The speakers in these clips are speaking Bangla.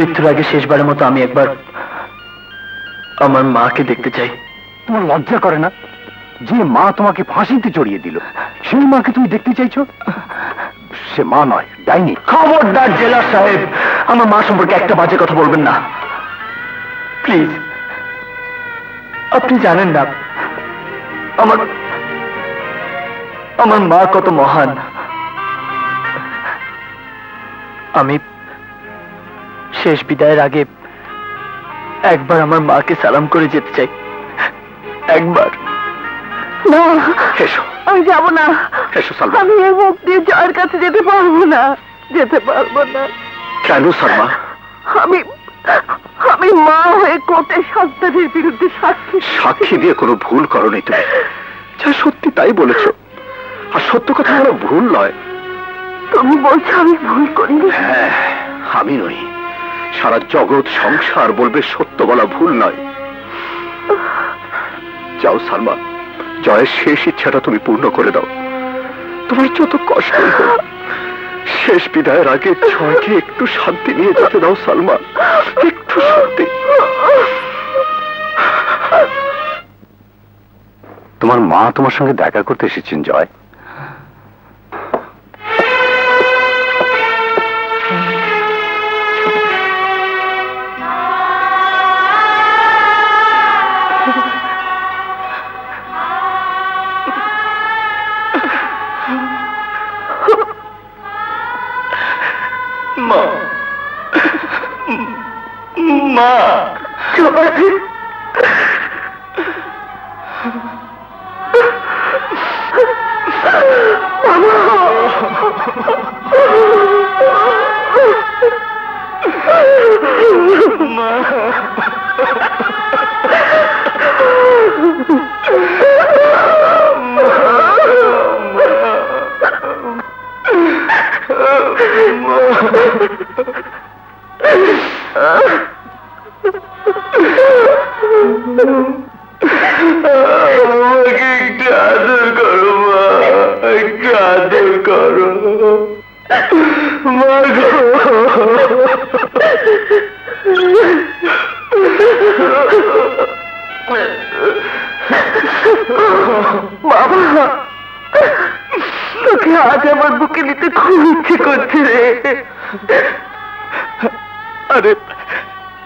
মৃত্যুর আগে শেষবারের মতো আমি একবার আমার মাকে দেখতে চাই। তোমার লজ্জা করে না? যে মা তোমাকে ফাঁসিতে চড়িয়ে দিল সেই মাকে তুমি দেখতে চাইছো? সে মা নয়, ডাইনি। খবরদার জেলার সাহেব, আমার মা সম্পর্কে একটা বাজে কথা বলবেন না প্লিজ। আপনি জানেন না আমার আমার মা কত মহান। আমি শেষ বিদায়ের আগে একবার আমার মাকে সালাম করে যেতে চাই, একবার। না, এসো। আমি যাব না। এসো সালমা। আমি এই মুখ দিয়ে জয়ের কাছে যেতে পারবো না, যেতে পারবো না। কেন সালমা? আমি আমি মা হয়ে কোর্টে সন্তানের বিরুদ্ধে সাক্ষী দিয়ে কোনো ভুল করনি তুমি, যা সত্যি তাই বলেছ। আর সত্য কথা বলা ভুল নয়। তুমি বলছো আমি ভুল করিনি? হ্যাঁ, আমি নই, সারা জগৎ সংসার বলবে সত্য বলা ভুল নয়। যাও সালমা, জয়ের শেষ ইচ্ছাটা তুমি পূর্ণ করে দাও। তোমার যত কষ্টই হোক, শেষ বিদায়ের আগে জয়কে একটু শান্তি নিয়ে যেতে দাও সালমা, একটু শান্তি। তোমার মা তোমার সঙ্গে দেখা করতে এসেছেন জয়। মা, মা। আমাকে একটু আদর করো মা, একটু আদর করো মা গো। বাবা, তোকে আজ আমার বুকে নিতে খুব ইচ্ছে করছে রে। আরে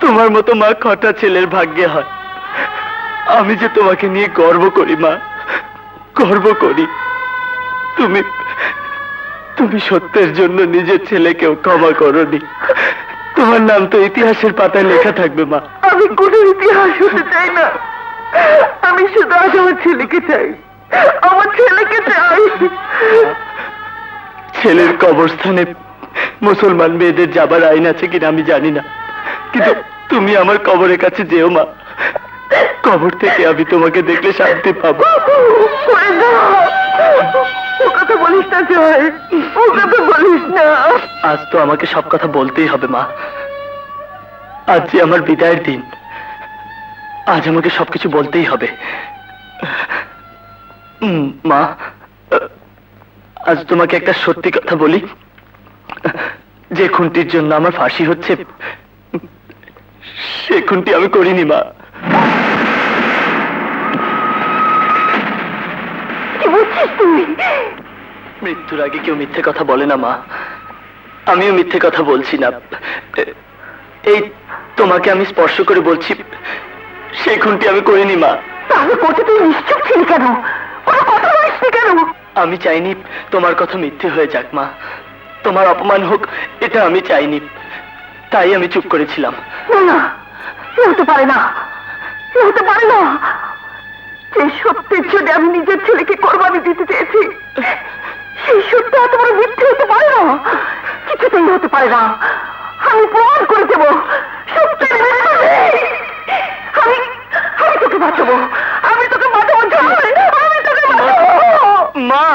তোমার মতো মা কটা ছেলের ভাগ্যে হয়। আমি যে তোমাকে নিয়ে গর্ব করি মা, গর্ব করি। তুমি তুমি সত্যের জন্য নিজের ছেলেকেও ক্ষমা করোনি। তোমার নাম তো ইতিহাসের পাতায় লেখা থাকবে মা। আমি কোনো ইতিহাস হতে চাই না, আমি শুধু আজ আমার ছেলেকে চাই, আমার ছেলেকে চাই। ছেলের কবরস্থানে মুসলমান মেয়েদের যাবার আইন আছে কিনা আমি জানি না, কিন্তু তুমি আমার কবরের কাছে যেও মা। কবর থেকে আমি তোমাকে দেখলে শান্তি পাবো। ও কথা বলিস না জয়, ও কথা বলিস না। আজ তো আমাকে সব কথা বলতেই হবে মা। আজ যে আমার বিদায়ের দিন, আজ আমাকে সবকিছু বলতেই হবে। মা, আজ তোমাকে একটা সত্যি কথা বলি। যে খুনটির জন্য আমার ফাঁসি হচ্ছে, সে খুনটি আমি করিনি মা। কি বলছিস তুই? মৃত্যুর আগে কেউ মিথ্যে কথা বলে না মা, আমিও মিথ্যে কথা বলছি না। এই তোমাকে আমি স্পর্শ করে বলছি, সেই খুনটি আমি করিনি মা। তাহলে কোথা তুই নিশ্চুপ ছিলি কেন? কোনো কথা বলিসনি কেন? আমি চাইনি তোমার কথা মিথ্যে হয়ে যাক মা, তোমার অপমান হোক, এটা আমি চাইনি, তাই আমি চুপ করেছিলাম। না না, এ হতে পারে না, এ হতে পারে না। যে সত্যের জন্য আমি নিজের ছেলেকে কোরবানি দিতে চেয়েছি, সেই সত্য এত বড় মিথ্যে হতে পারে না, কিছুতেই হতে পারে না। আমি প্রমাণ করে দেবো সত্যের বিরুদ্ধে। আমি আমি তোকে বাঁচাবো, আমি তোকে বাঁচাবো, আমি তোকে বাঁচাবো। মা।